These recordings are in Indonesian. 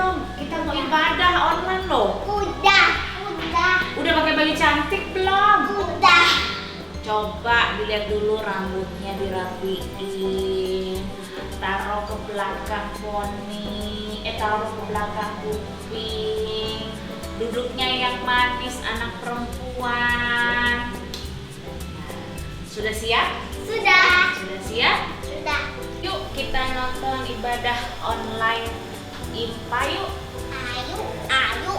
belum? Kita mau ibadah online loh. Udah. Udah pakai baju cantik belum? Udah. Coba dilihat dulu rambutnya dirapiin. Taruh ke belakang poni. Taruh ke belakang kuping. Duduknya yang manis anak perempuan. Sudah siap? Sudah. Sudah siap? Sudah. Yuk kita nonton ibadah online IMPA yuk. Ayo. Ayo.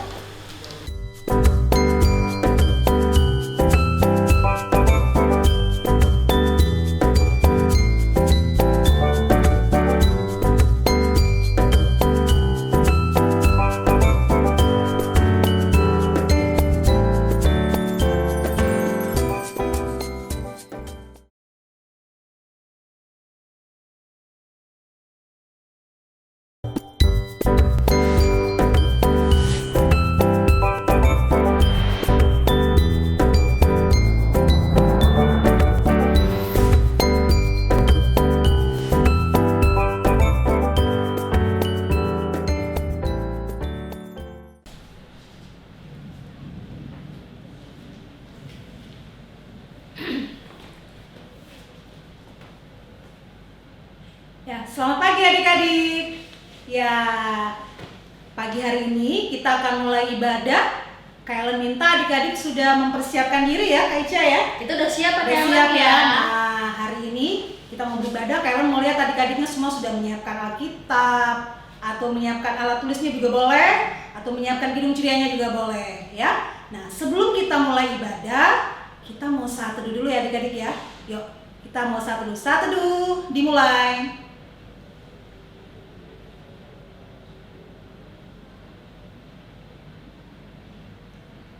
Ya, selamat pagi adik-adik. Ya, pagi hari ini kita akan mulai ibadah. Kak Ellen minta adik-adik sudah mempersiapkan diri ya, Kak Ica ya. Kita udah siap Udah ada siap ya. ya. Nah, hari ini kita mau beribadah. Kak Ellen mau lihat adik-adiknya semua sudah menyiapkan Alkitab atau menyiapkan alat tulisnya juga boleh, atau menyiapkan kidung cerianya juga boleh ya. Nah, sebelum kita mulai ibadah, kita mau saat teduh dulu ya adik-adik ya. Yuk, kita mau saat teduh. Saat teduh, dimulai.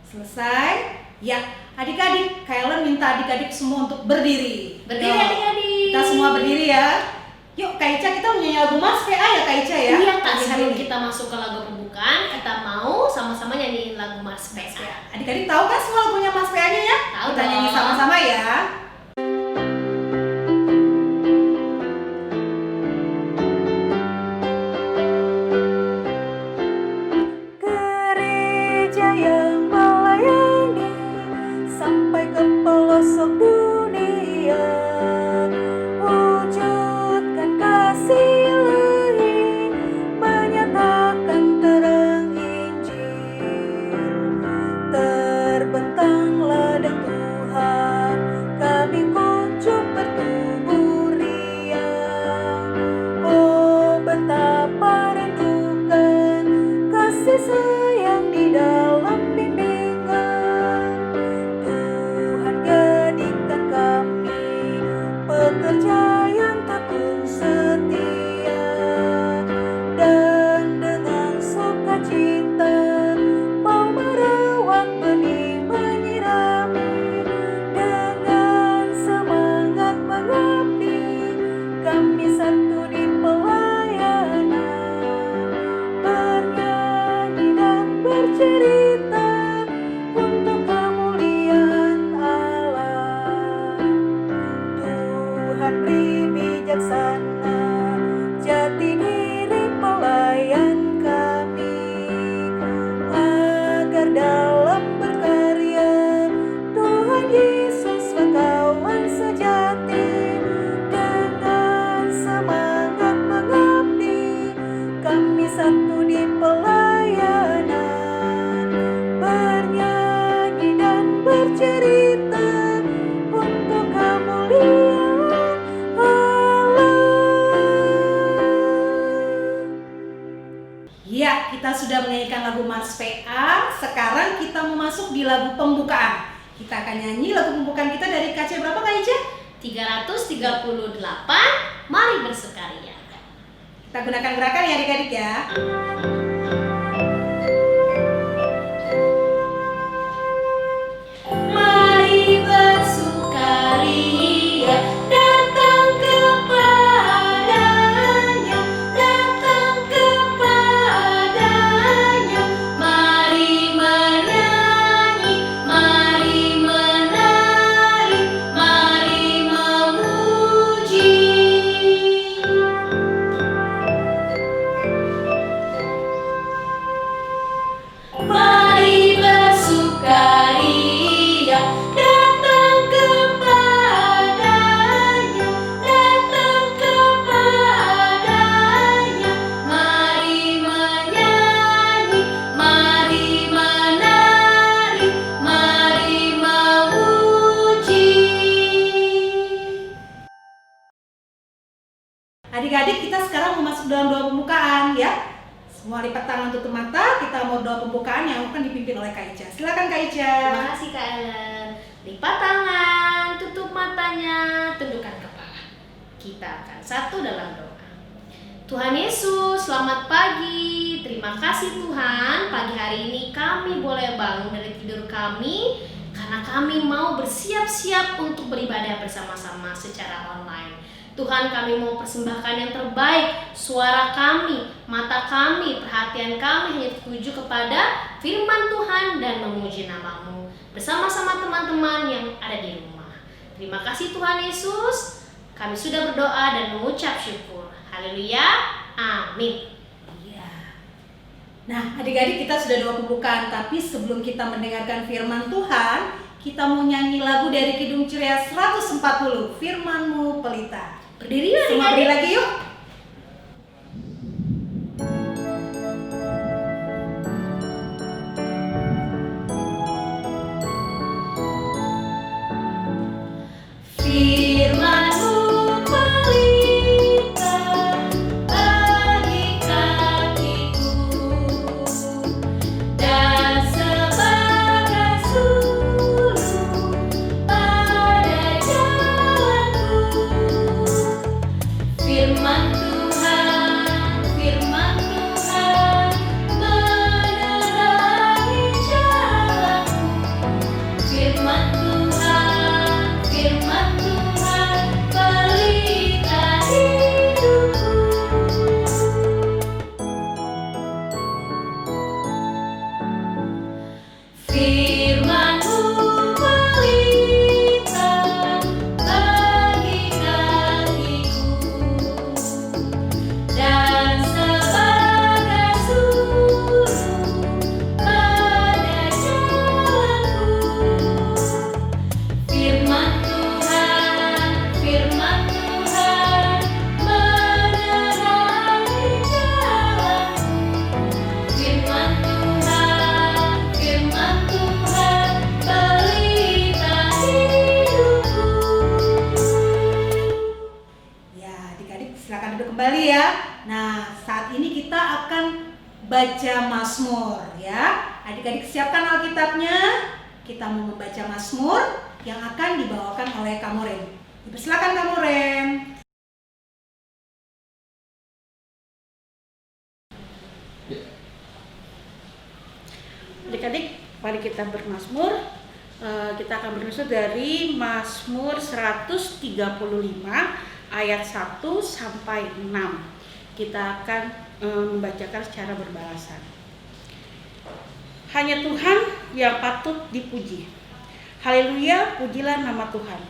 Selesai? Ya, adik-adik, Kak Ellen minta adik-adik semua untuk berdiri. Berdiri Yuk, adik-adik. kita semua berdiri ya. Yuk, Kak Ica, kita mau nyanyi lagu Mas PA ya Kak Ica ya? Iya Kak, Pagi hari sebelum ini. kita masuk ke lagu pembukaan, kita mau sama-sama nyanyiin lagu Mas PA. Adik-adik tahu kan semua lagunya Mas PA-nya ya? Tahu Kita nyanyi dong. sama-sama ya. Gereja yang melayani sampai ke pelosok dunia, wujudkan kasih Ilahi, menyatakan terang Injil. Terbentang ladang Tuhan, kami kunjung bertumbuh riang. Oh, betapa rindukan kasih sayang di dalam bimbingan. Tuhan jadikan kami pekerja yang tekun setia, dan dengan sukacita mau merawat benih menyirami. Dengan semangat mengabdi, kami satu di pelayanan, bernyanyi dan bercerita untuk kemuliaan Allah. Tuhan beri bijaksana jati diri pelayan kami, agar dalam berkarya Tuhan Yesus kawan sejati. Dengan semangat mengabdi, kami satu di pelayanan, bernyanyi dan bercerita untuk kemuliaan Allah. Ya, kita sudah menyanyikan lagu Mars PA. Sekarang kita mau masuk di lagu pembukaan. Kita akan nyanyi lagu pembukaan kita dari KC berapa Kak Ica? 338, mari bersukaria. Kita gunakan gerakan ya adik-adik ya. Mari bersukaria, datang kepadanya, datang kepadanya. Mari menyanyi, mari menari, mari memuji. Adik-adik, kita sekarang mau masuk dalam doa pembukaan ya. Semua lipat tangan, tutup mata. Kita mau doa pembukaan yang akan dipimpin oleh Kak Ica. Silakan Kak Ica. Terima kasih Kak Ellen. Lipat tangan, tutup matanya, tundukkan kepala. Kita akan satu dalam doa. Tuhan Yesus, selamat pagi. Terima kasih Tuhan, pagi hari ini kami boleh bangun dari tidur kami karena kami mau bersiap-siap untuk beribadah bersama-sama secara online. Tuhan, kami mau persembahkan yang terbaik, suara kami, mata kami, perhatian kami hanya tertuju kepada firman Tuhan dan memuji nama-Mu bersama-sama teman-teman yang ada di rumah. Terima kasih Tuhan Yesus, kami sudah berdoa dan mengucap syukur. Haleluya, amin. Iya. Nah, adik-adik, kita sudah doa pembukaan, tapi sebelum kita mendengarkan firman Tuhan, kita mau nyanyi lagu dari Kidung Ceria 140, Firman-Mu Pelita. Berdiri yuk Semua berdiri lagi yuk. Firman-Mu pelita bagi kakiku dan sebagai sulur pada jalanku. Firman Tuhan menerangi jalanku. Firman Tuhan pelita hidupku. Firman-Mu pelita bagi kakiku dan sebagai sulur pada jalanku. Firman Tuhan menerangi jalanku. Firman Tuhan pelita hidupku. Ya, adik-adik silakan duduk kembali ya. Nah, saat ini kita akan baca Mazmur ya. Adik-adik siapkan Alkitabnya. Kita mau membaca Mazmur yang akan dibawakan oleh Kamuren. Silakan Kamuren. Adik-adik, mari kita bermazmur. Kita akan bermazmur dari Mazmur 135 ayat 1 sampai 6. Kita akan membacakan secara berbalasan. Hanya Tuhan yang patut dipuji. Haleluya, pujilah nama Tuhan.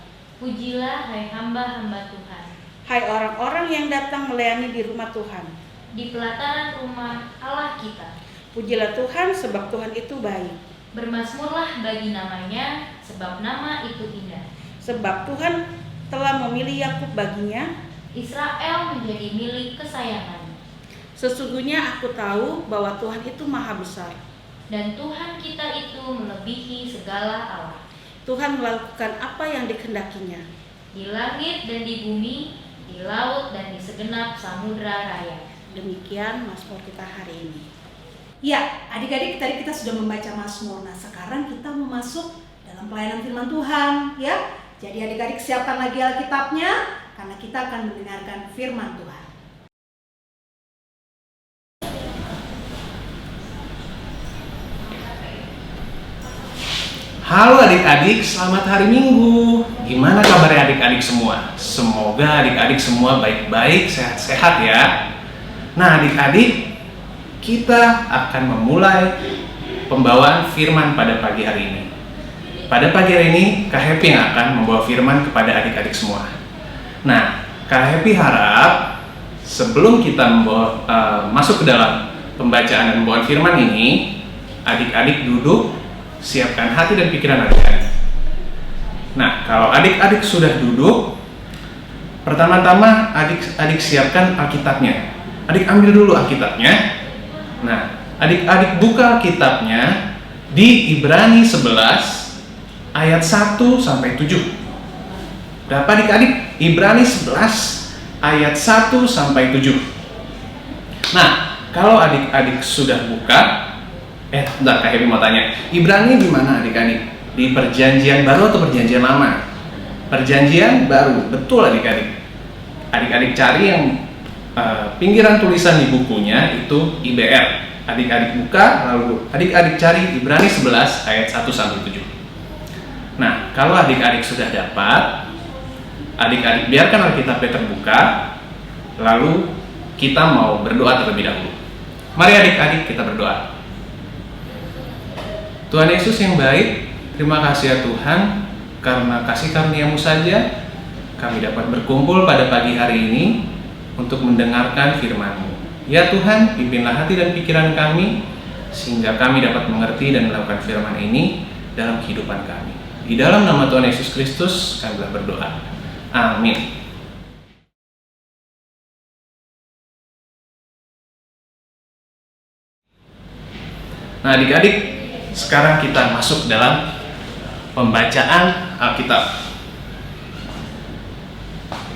Pujilah hai hamba-hamba Tuhan. Hai orang-orang yang datang melayani di rumah Tuhan. Di pelataran rumah Allah kita. Pujilah Tuhan sebab Tuhan itu baik. Bermazmurlah bagi namanya, sebab nama itu indah. Sebab Tuhan telah memilih Yakub baginya. Israel menjadi milik kesayangan. Sesungguhnya aku tahu bahwa Tuhan itu maha besar. Dan Tuhan kita itu melebihi segala Allah. Tuhan melakukan apa yang dikehendakinya. Di langit dan di bumi, di laut dan di segenap samudra raya. Demikian Mazmur kita hari ini. Ya, adik-adik, tadi kita sudah membaca Mazmur. Nah, sekarang kita mau masuk dalam pelayanan firman Tuhan ya. Jadi adik-adik siapkan lagi Alkitabnya karena kita akan mendengarkan firman Tuhan. Halo adik-adik, selamat hari Minggu. Gimana kabarnya adik-adik semua? Semoga adik-adik semua baik-baik, sehat-sehat ya. Nah adik-adik, kita akan memulai pembawaan firman pada pagi hari ini. Pada pagi hari ini, Kak Happy yang akan membawa firman kepada adik-adik semua. Nah, Kak Happy harap sebelum kita masuk ke dalam pembacaan dan pembawaan firman ini, adik-adik duduk, siapkan hati dan pikiran adik-adik. Nah, kalau adik-adik sudah duduk, pertama-tama adik-adik siapkan Alkitabnya. Adik ambil dulu Alkitabnya. Nah, adik-adik buka Alkitabnya di Ibrani 11 ayat 1 sampai 7. Berapa adik-adik? Ibrani 11 ayat 1 sampai 7. Nah, kalau adik-adik sudah buka, bentar, Kak Happy mau tanya, Ibrani di mana adik-adik? Di Perjanjian Baru atau Perjanjian Lama? Perjanjian Baru, betul adik-adik. Adik-adik cari yang pinggiran tulisan di bukunya itu IBR. Adik-adik buka, lalu adik-adik cari Ibrani 11 ayat 1 sampai 7. Nah, kalau adik-adik sudah dapat, adik-adik biarkan Alkitabnya terbuka, lalu kita mau berdoa terlebih dahulu. Mari adik-adik kita berdoa. Tuhan Yesus yang baik, terima kasih ya Tuhan, karena kasih karunia-Mu saja kami dapat berkumpul pada pagi hari ini untuk mendengarkan firman-Mu. Ya Tuhan, pimpinlah hati dan pikiran kami sehingga kami dapat mengerti dan melakukan firman ini dalam kehidupan kami. Di dalam nama Tuhan Yesus Kristus kami telah berdoa. Amin. Nah adik-adik, sekarang kita masuk dalam pembacaan Alkitab.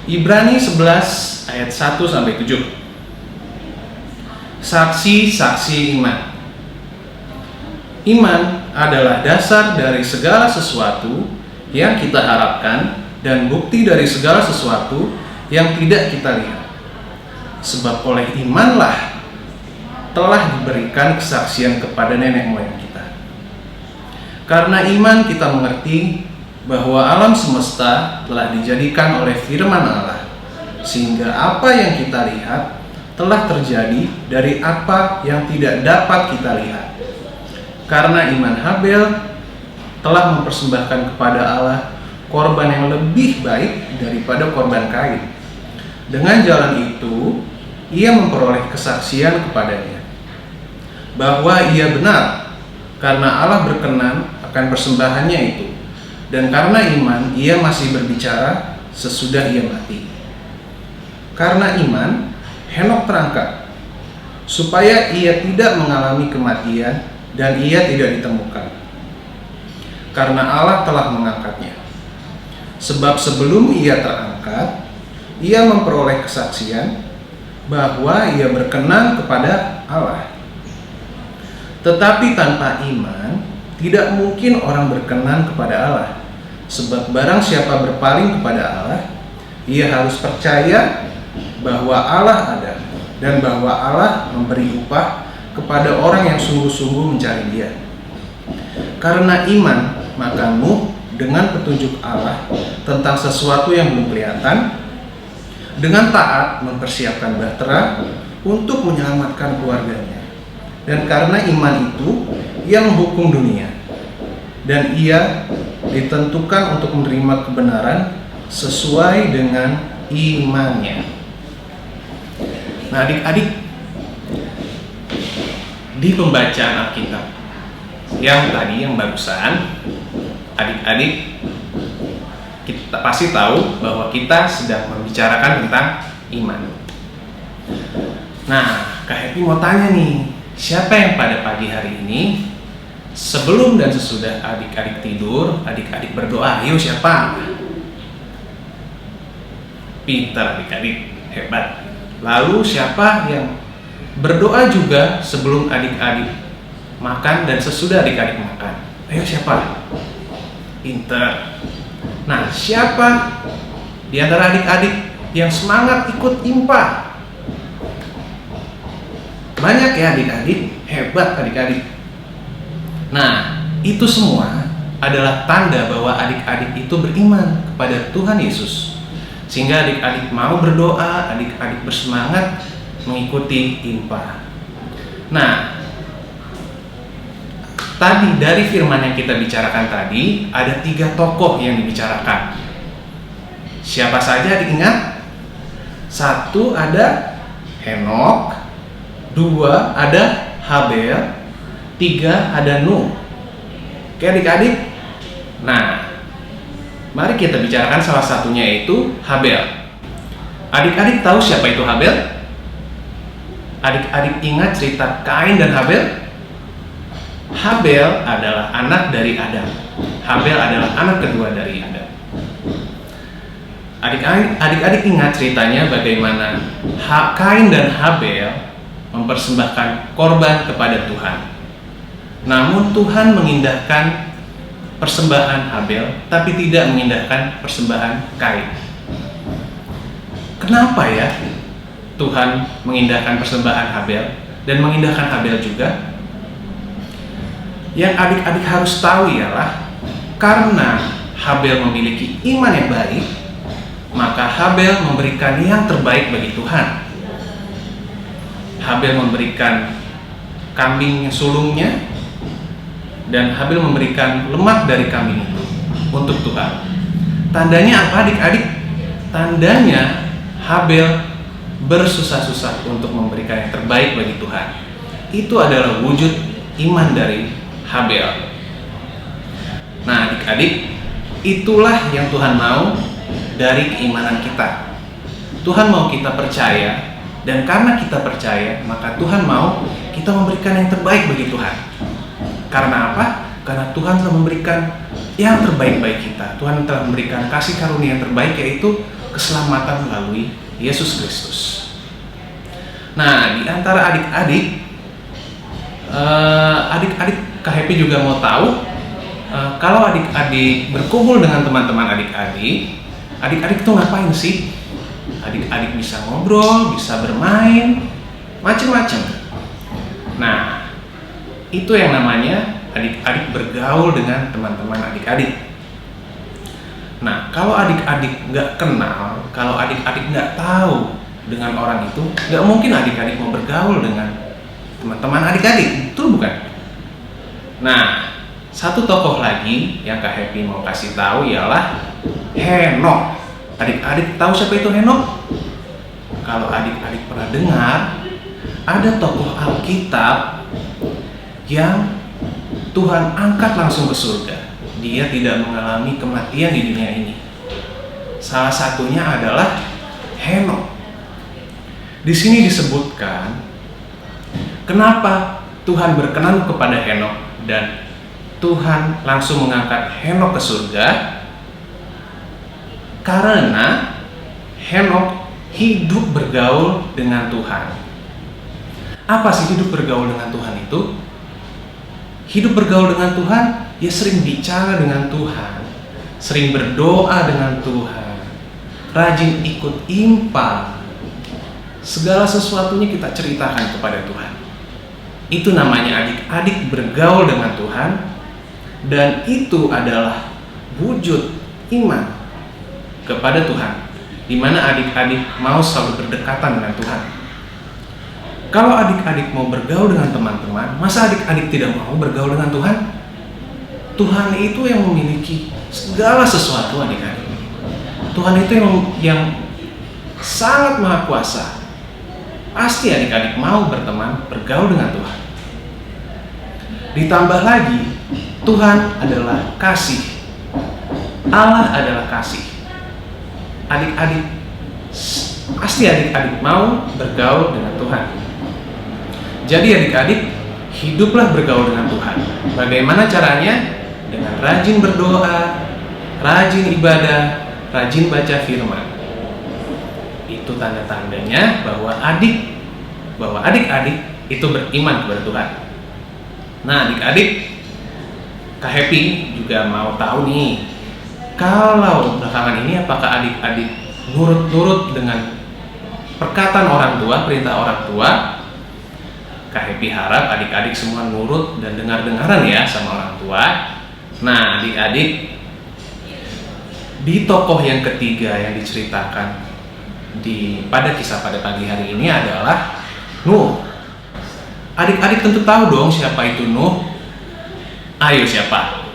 Ibrani 11 ayat 1 sampai 7. Saksi-saksi iman. Iman adalah dasar dari segala sesuatu yang kita harapkan dan bukti dari segala sesuatu yang tidak kita lihat. Sebab oleh imanlah telah diberikan kesaksian kepada nenek moyang kita. Karena iman kita mengerti bahwa alam semesta telah dijadikan oleh firman Allah, sehingga apa yang kita lihat telah terjadi dari apa yang tidak dapat kita lihat. Karena iman Habel telah mempersembahkan kepada Allah korban yang lebih baik daripada korban Kain. Dengan jalan itu, ia memperoleh kesaksian kepadanya bahwa ia benar, karena Allah berkenan akan persembahannya itu. Dan karena iman, ia masih berbicara sesudah ia mati. Karena iman, Henok terangkat, supaya ia tidak mengalami kematian dan ia tidak ditemukan. Karena Allah telah mengangkatnya. Sebab sebelum ia terangkat, ia memperoleh kesaksian bahwa ia berkenan kepada Allah. Tetapi tanpa iman, tidak mungkin orang berkenan kepada Allah. Sebab barang siapa berpaling kepada Allah, ia harus percaya bahwa Allah ada dan bahwa Allah memberi upah kepada orang yang sungguh-sungguh mencari Dia. Karena iman, maka Nuh dengan petunjuk Allah tentang sesuatu yang belum kelihatan, dengan taat mempersiapkan bahtera untuk menyelamatkan keluarganya. Dan karena iman itu, ia menghukum dunia, dan ia ditentukan untuk menerima kebenaran sesuai dengan imannya. Nah adik-adik, di pembacaan Alkitab yang tadi, yang barusan, adik-adik kita pasti tahu bahwa kita sedang membicarakan tentang iman. Nah, Kak Happy mau tanya nih, siapa yang pada pagi hari ini sebelum dan sesudah adik-adik tidur, adik-adik berdoa? Ayo siapa? Pintar adik-adik, hebat. Lalu siapa yang berdoa juga sebelum adik-adik makan dan sesudah adik-adik makan? Ayo siapa? Pintar. Nah, siapa di antara adik-adik yang semangat ikut IMPA? Banyak ya adik-adik, hebat adik-adik. Nah, itu semua adalah tanda bahwa adik-adik itu beriman kepada Tuhan Yesus. Sehingga adik-adik mau berdoa, adik-adik bersemangat mengikuti IMPA. Nah, tadi dari firman yang kita bicarakan tadi, ada 3 tokoh yang dibicarakan. Siapa saja diingat? 1 ada Henok, 2 ada Habel, 3 ada Nuh. Oke adik-adik. Nah, mari kita bicarakan salah satunya, yaitu Habel. Adik-adik tahu siapa itu Habel? Adik-adik ingat cerita Kain dan Habel? Habel adalah anak dari Adam. Habel adalah anak kedua dari Adam. Adik-adik ingat ceritanya bagaimana Kain dan Habel mempersembahkan korban kepada Tuhan. Namun Tuhan mengindahkan persembahan Habel, tapi tidak mengindahkan persembahan Kain. Kenapa ya Tuhan mengindahkan persembahan Habel dan mengindahkan Habel juga? Yang adik-adik harus tahu ialah karena Habel memiliki iman yang baik, maka Habel memberikan yang terbaik bagi Tuhan. Habel memberikan kambing sulungnya, dan Habel memberikan lemak dari kambing itu untuk Tuhan. Tandanya apa adik-adik? Tandanya Habel bersusah-susah untuk memberikan yang terbaik bagi Tuhan. Itu adalah wujud iman dari Habel. Nah adik-adik, itulah yang Tuhan mau dari keimanan kita. Tuhan mau kita percaya, dan karena kita percaya, maka Tuhan mau kita memberikan yang terbaik bagi Tuhan. Karena apa? Karena Tuhan telah memberikan yang terbaik bagi kita. Tuhan telah memberikan kasih karunia yang terbaik, yaitu keselamatan melalui Yesus Kristus. Nah, di antara adik-adik, Kak Happy juga mau tahu, kalau adik-adik berkumpul dengan teman-teman adik-adik tuh ngapain sih? Adik-adik bisa ngobrol, bisa bermain, macam-macam. Nah, itu yang namanya adik-adik bergaul dengan teman-teman adik-adik. Nah, kalau adik-adik nggak kenal, kalau adik-adik nggak tahu dengan orang itu, nggak mungkin adik-adik mau bergaul dengan teman-teman adik-adik, betul bukan? Nah, satu tokoh lagi yang Kak Happy mau kasih tahu ialah Henokh. Adik-adik tahu siapa itu Henokh? Kalau adik-adik pernah dengar, ada tokoh Alkitab yang Tuhan angkat langsung ke surga. Dia tidak mengalami kematian di dunia ini. Salah satunya adalah Henokh. Di sini disebutkan kenapa Tuhan berkenan kepada Henokh dan Tuhan langsung mengangkat Henokh ke surga. Karena Henokh hidup bergaul dengan Tuhan. Apa sih hidup bergaul dengan Tuhan itu? Hidup bergaul dengan Tuhan, ya sering bicara dengan Tuhan, sering berdoa dengan Tuhan, rajin ikut impal. Segala sesuatunya kita ceritakan kepada Tuhan. Itu namanya adik-adik bergaul dengan Tuhan, dan itu adalah wujud iman kepada Tuhan, di mana adik-adik mau selalu berdekatan dengan Tuhan. Kalau adik-adik mau bergaul dengan teman-teman, masa adik-adik tidak mau bergaul dengan Tuhan? Tuhan itu yang memiliki segala sesuatu adik-adik. Tuhan itu yang sangat maha kuasa. Pasti adik-adik mau berteman, bergaul dengan Tuhan. Ditambah lagi, Tuhan adalah kasih. Allah adalah kasih. Adik-adik, pasti adik-adik mau bergaul dengan Tuhan. Jadi adik-adik, hiduplah bergaul dengan Tuhan. Bagaimana caranya? Dengan rajin berdoa, rajin ibadah, rajin baca firman. Itu tanda-tandanya bahwa adik-adik itu beriman kepada Tuhan. Nah adik-adik, Kak Happy juga mau tahu nih, kalau belakangan ini apakah adik-adik nurut-nurut dengan perkataan orang tua, perintah orang tua? Kak Happy harap adik-adik semua nurut dan dengar-dengaran ya sama orang tua. Nah adik-adik, di tokoh yang ketiga yang diceritakan pada kisah pada pagi hari ini adalah Nuh. Adik-adik tentu tahu dong siapa itu Nuh. Ayo siapa?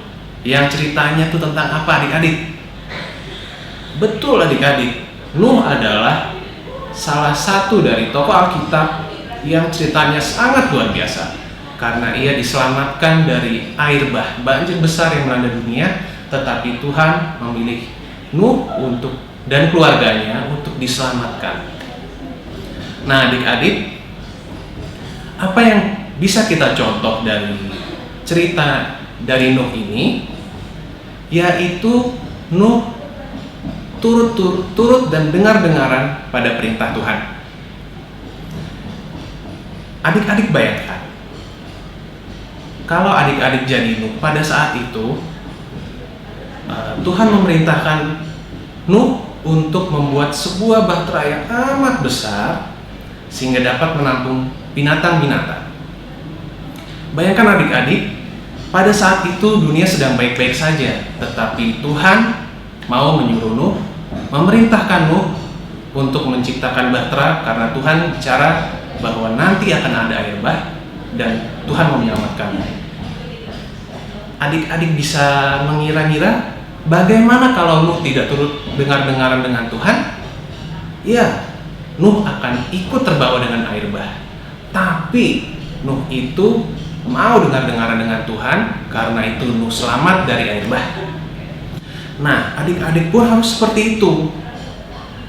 Yang ceritanya tuh tentang apa adik-adik? Betul adik-adik, Nuh adalah salah satu dari tokoh Alkitab yang ceritanya sangat luar biasa. Karena ia diselamatkan dari air banjir besar yang melanda dunia, tetapi Tuhan memilih Nuh dan keluarganya untuk diselamatkan. Nah adik-adik, apa yang bisa kita contoh dari cerita dari Nuh ini? Yaitu Nuh, turut dan dengar-dengaran pada perintah Tuhan. Adik-adik bayangkan, kalau adik-adik jadi Nuh pada saat itu, Tuhan memerintahkan Nuh untuk membuat sebuah bahtera yang amat besar sehingga dapat menampung binatang-binatang. Bayangkan adik-adik, pada saat itu dunia sedang baik-baik saja, tetapi Tuhan mau menyuruh Nuh, memerintahkan Nuh untuk menciptakan bahtera karena Tuhan bicara bahwa nanti akan ada air bah dan Tuhan mau menyelamatkan. Adik-adik bisa mengira-ngira bagaimana kalau Nuh tidak turut dengar-dengaran dengan Tuhan? Ya, Nuh akan ikut terbawa dengan air bah. Tapi Nuh itu mau dengar-dengaran dengan Tuhan, karena itu Nuh selamat dari air bah. Nah, adik-adik pun harus seperti itu.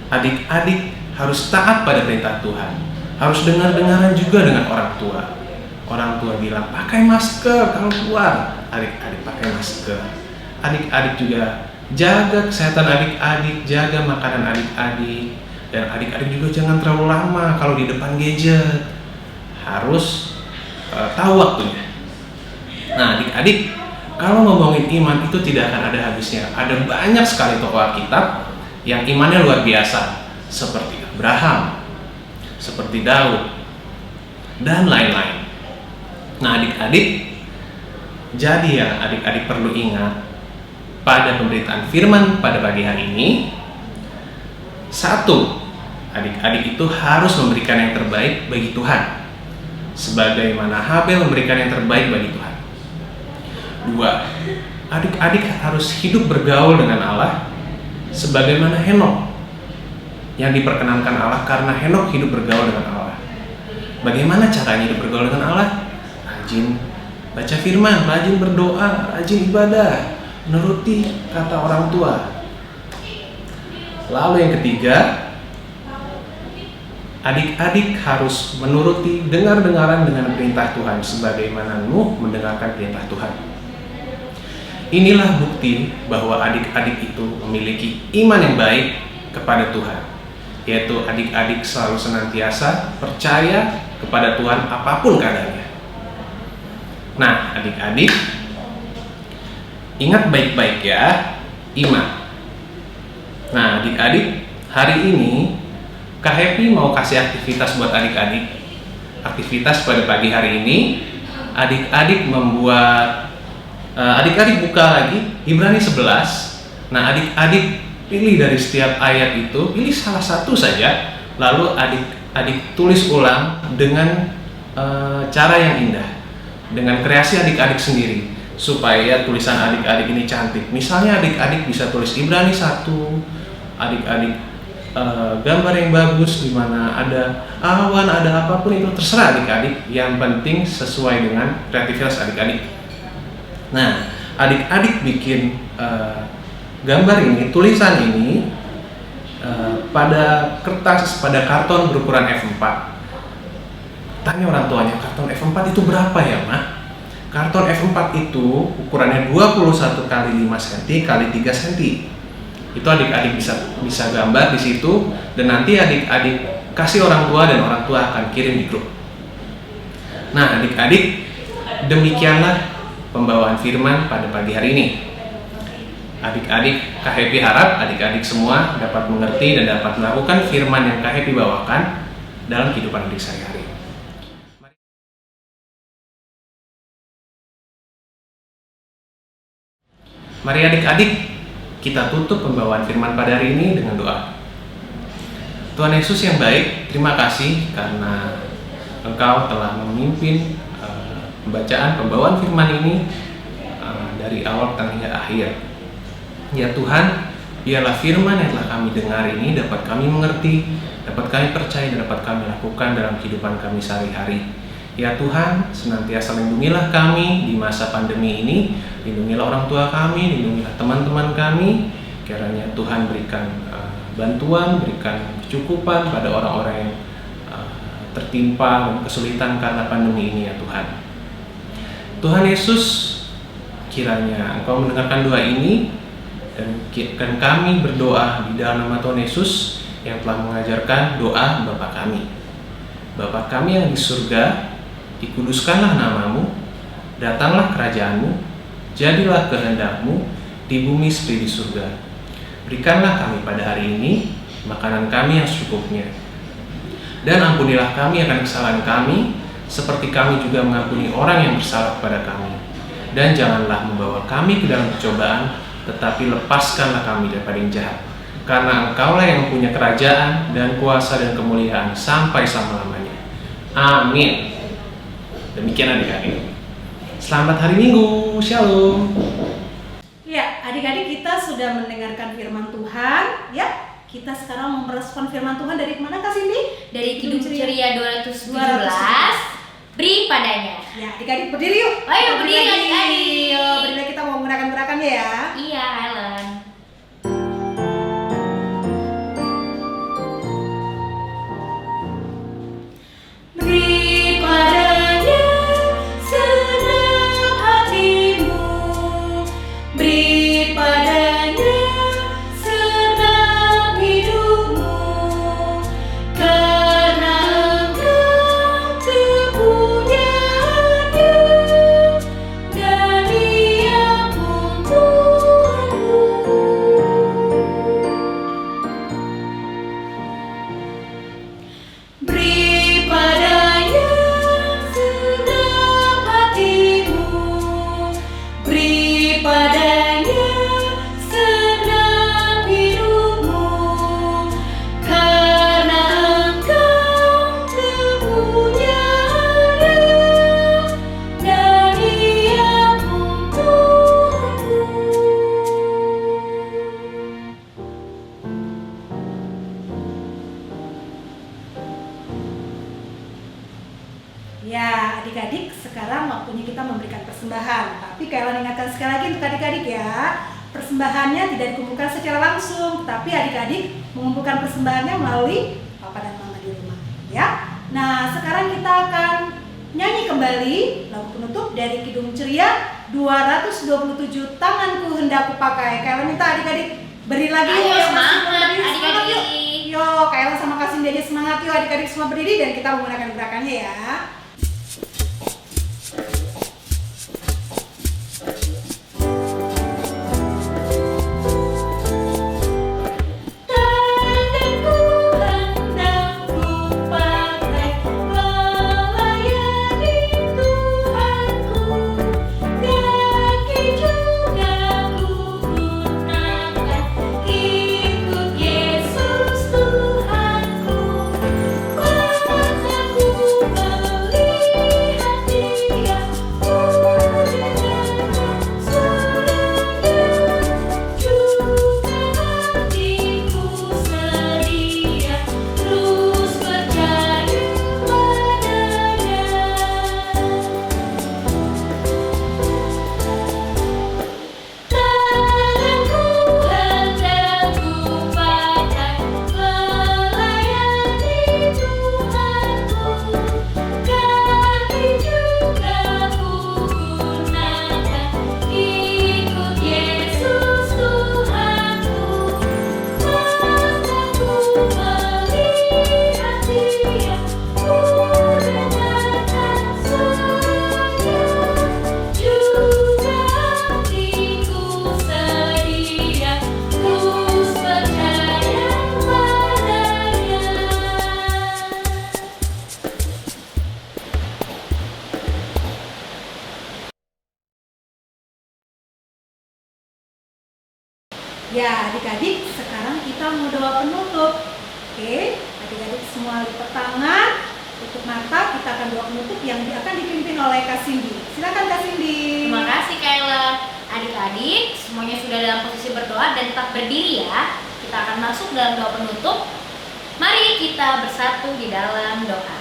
Adik-adik harus taat pada perintah Tuhan. Harus dengar-dengaran juga dengan orang tua. Orang tua bilang, pakai masker kalau keluar. Adik-adik pakai masker. Adik-adik juga jaga kesehatan adik-adik, jaga makanan adik-adik. Dan adik-adik juga jangan terlalu lama kalau di depan gadget. Harus tahu waktunya. Nah, adik-adik, kalau ngomongin iman itu tidak akan ada habisnya. Ada banyak sekali tokoh Alkitab yang imannya luar biasa, seperti Abraham, seperti Daud, dan lain-lain. Nah, adik-adik, jadi yang adik-adik perlu ingat pada pemberitaan firman pada pagi hari ini, satu, adik-adik itu harus memberikan yang terbaik bagi Tuhan, sebagaimana Habel memberikan yang terbaik bagi Tuhan. Dua, adik-adik harus hidup bergaul dengan Allah sebagaimana Henokh yang diperkenankan Allah, karena Henokh hidup bergaul dengan Allah. Bagaimana caranya hidup bergaul dengan Allah? Rajin baca firman, rajin berdoa, rajin ibadah, menuruti kata orang tua. Lalu yang ketiga, adik-adik harus menuruti dengar-dengaran dengan perintah Tuhan sebagaimana Nuh mendengarkan perintah Tuhan. Inilah bukti bahwa adik-adik itu memiliki iman yang baik kepada Tuhan, yaitu adik-adik selalu senantiasa percaya kepada Tuhan apapun keadaannya. Nah, adik-adik, ingat baik-baik ya, iman. Nah, adik-adik, hari ini Kak Happy mau kasih aktivitas buat adik-adik. Aktivitas pada pagi hari ini, adik-adik membuat adik-adik buka lagi Ibrani 11. Nah, adik-adik pilih dari setiap ayat itu, pilih salah satu saja, lalu adik-adik tulis ulang dengan cara yang indah, dengan kreasi adik-adik sendiri, supaya tulisan adik-adik ini cantik. Misalnya adik-adik bisa tulis Ibrani 1, adik-adik gambar yang bagus, di mana ada awan, ada apapun itu terserah adik-adik, yang penting sesuai dengan kreativitas adik-adik. Nah, adik-adik bikin gambar ini, tulisan ini pada kertas, pada karton berukuran F4. Tanya orang tuanya, karton F4 itu berapa ya, Ma? Karton F4 itu ukurannya 21 kali 5 cm kali 3 cm. Itu adik-adik bisa gambar di situ, dan nanti adik-adik kasih orang tua dan orang tua akan kirim di grup. Nah, adik-adik, demikianlah pembawaan firman pada pagi hari ini. Adik-adik, Kak Happy harap adik-adik semua dapat mengerti dan dapat melakukan firman yang Kak Happy bawakan dalam kehidupan adik sehari-hari. Mari adik-adik, kita tutup pembawaan firman pada hari ini dengan doa. Tuhan Yesus yang baik, terima kasih karena Engkau telah memimpin pembacaan pembawaan firman ini dari awal hingga akhir. Ya Tuhan, biarlah firman yang telah kami dengar ini dapat kami mengerti, dapat kami percaya, dan dapat kami lakukan dalam kehidupan kami sehari-hari. Ya Tuhan, senantiasa lindungilah kami di masa pandemi ini, lindungilah orang tua kami, lindungilah teman-teman kami. Kiranya Tuhan berikan bantuan, berikan kecukupan pada orang-orang yang tertimpa dan kesulitan karena pandemi ini ya Tuhan. Tuhan Yesus, kiranya Engkau mendengarkan doa ini, Dan kami berdoa di dalam nama Tuhan Yesus yang telah mengajarkan doa Bapa kami. Bapa kami yang di surga, dikuduskanlah namamu, datanglah kerajaanmu, jadilah kehendakmu di bumi seperti di surga. Berikanlah kami pada hari ini makanan kami yang secukupnya. Dan ampunilah kami akan kesalahan kami, seperti kami juga mengampuni orang yang bersalah kepada kami. Dan janganlah membawa kami ke dalam percobaan, tetapi lepaskanlah kami daripada yang jahat. Karena Engkaulah yang mempunyai kerajaan dan kuasa dan kemuliaan sampai selama-lamanya. Amin. Demikian adik-adik. Selamat hari Minggu. Shalom. Ya, adik-adik kita sudah mendengarkan firman Tuhan, ya. Kita sekarang merespon firman Tuhan dari mana Kak Cindy? Dari Kidung Ceria 217, 217. beri padanya. Ya, adik-adik berdiri yuk. Ayo berdiri lagi. adik-adik. Yuk, berdiri, kita mau menggunakan gerakannya ya. Iya, Helen. Beri padanya senang hatimu, beri padanya senang hidupmu, karena Engkau kepunyaannya dan Dia pun Tuhanmu. Beri padanya senang hatimu, beri padanya senang hidupmu, karena Engkau kepunyaannya dan Dia pun Tuhanmu. Ya, adik-adik, sekarang waktunya kita memberikan persembahan. Tapi kalian ingatkan sekali lagi untuk adik-adik ya, persembahannya tidak dikumpulkan secara langsung, tapi adik-adik mengumpulkan persembahannya melalui papa dan mama di rumah. Ya, nah sekarang kita akan nyanyi kembali lagu penutup dari Kidung Ceria 227, Tanganku Hendak Kupakai. Kalian minta adik-adik berdiri lagi Ayo, yuk, semangat, berdiri, semangat yuk. adik-adik. Yo, Kayla sama Kak Cindy aja semangat yuk, adik-adik semua berdiri dan kita menggunakan gerakannya ya. Tanganku hendak kupakai melayani Tuhanku, kaki juga kugunakan ikut Yesus Tuhanku. Mataku melihat Dia, ku dengarkan suaranya, juga hatiku sedia terus percaya padanya. Tanganku hendak kupakai melayani Tuhanku, kaki juga kugunakan ikut Yesus Tuhanku. Mataku melihat Dia, ku dengarkan suaranya, juga hatiku sedia terus percaya padanya. Ya, adik-adik, sekarang kita mau doa penutup. Oke, adik-adik semua lipat tangan, tutup mata, kita akan doa penutup yang akan dipimpin oleh Kak Cindy. Silakan Kak Cindy. Terima kasih Kayla. Adik-adik, semuanya sudah dalam posisi berdoa dan tetap berdiri ya. Kita akan masuk dalam doa penutup. Mari kita bersatu di dalam doa.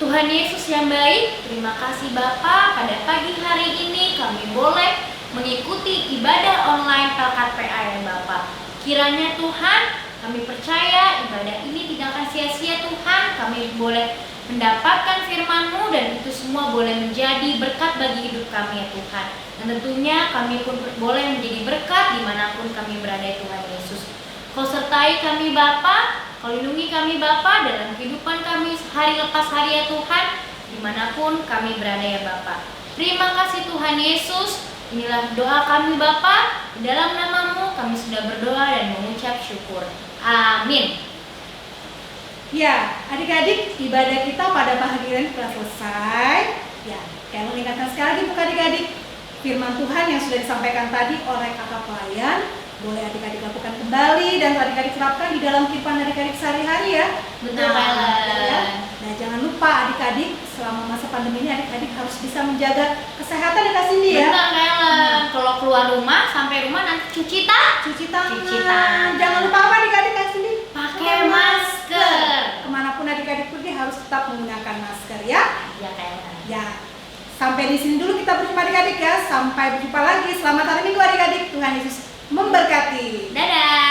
Tuhan Yesus yang baik, terima kasih Bapa, pada pagi hari ini kami boleh mengikuti ibadah online LKPA ya Bapa. Kiranya Tuhan, kami percaya ibadah ini tidak akan sia-sia Tuhan. Kami boleh mendapatkan firman-Mu, dan itu semua boleh menjadi berkat bagi hidup kami ya Tuhan. Dan tentunya kami pun boleh menjadi berkat dimanapun kami berada ya Tuhan Yesus. Kau sertai kami Bapa, Kau lindungi kami Bapa dalam kehidupan kami hari lepas hari ya Tuhan, dimanapun kami berada ya Bapa. Terima kasih Tuhan Yesus. Inilah doa kami Bapa. Di dalam nama-Mu kami sudah berdoa dan mengucap syukur. Amin. Ya, adik-adik, ibadah kita pada pagi ini telah selesai. Ya, saya mengingatkan sekali lagi bukan adik-adik, firman Tuhan yang sudah disampaikan tadi oleh kakak pelayan, boleh adik-adik lakukan kembali dan adik-adik terapkan di dalam kehidupan adik-adik sehari-hari ya. Betul, Nah, Ellen. ya. Nah, jangan lupa adik-adik selama masa pandemi ini adik-adik harus bisa menjaga kesehatan ya Kak Cindy ya. Benar Ellen. Kalau keluar rumah, sampai rumah nanti cuci tangan. Cuci tangan. Cuci tangan. Jangan lupa apa adik-adik Kak Cindy? Pakai masker. Kemanapun adik-adik pergi harus tetap menggunakan masker ya. Ya Ellen. Ya, sampai di sini dulu kita berjumpa adik-adik ya. Sampai berjumpa lagi. Selamat hari Minggu adik-adik. Tuhan Yesus memberkati. Dadah.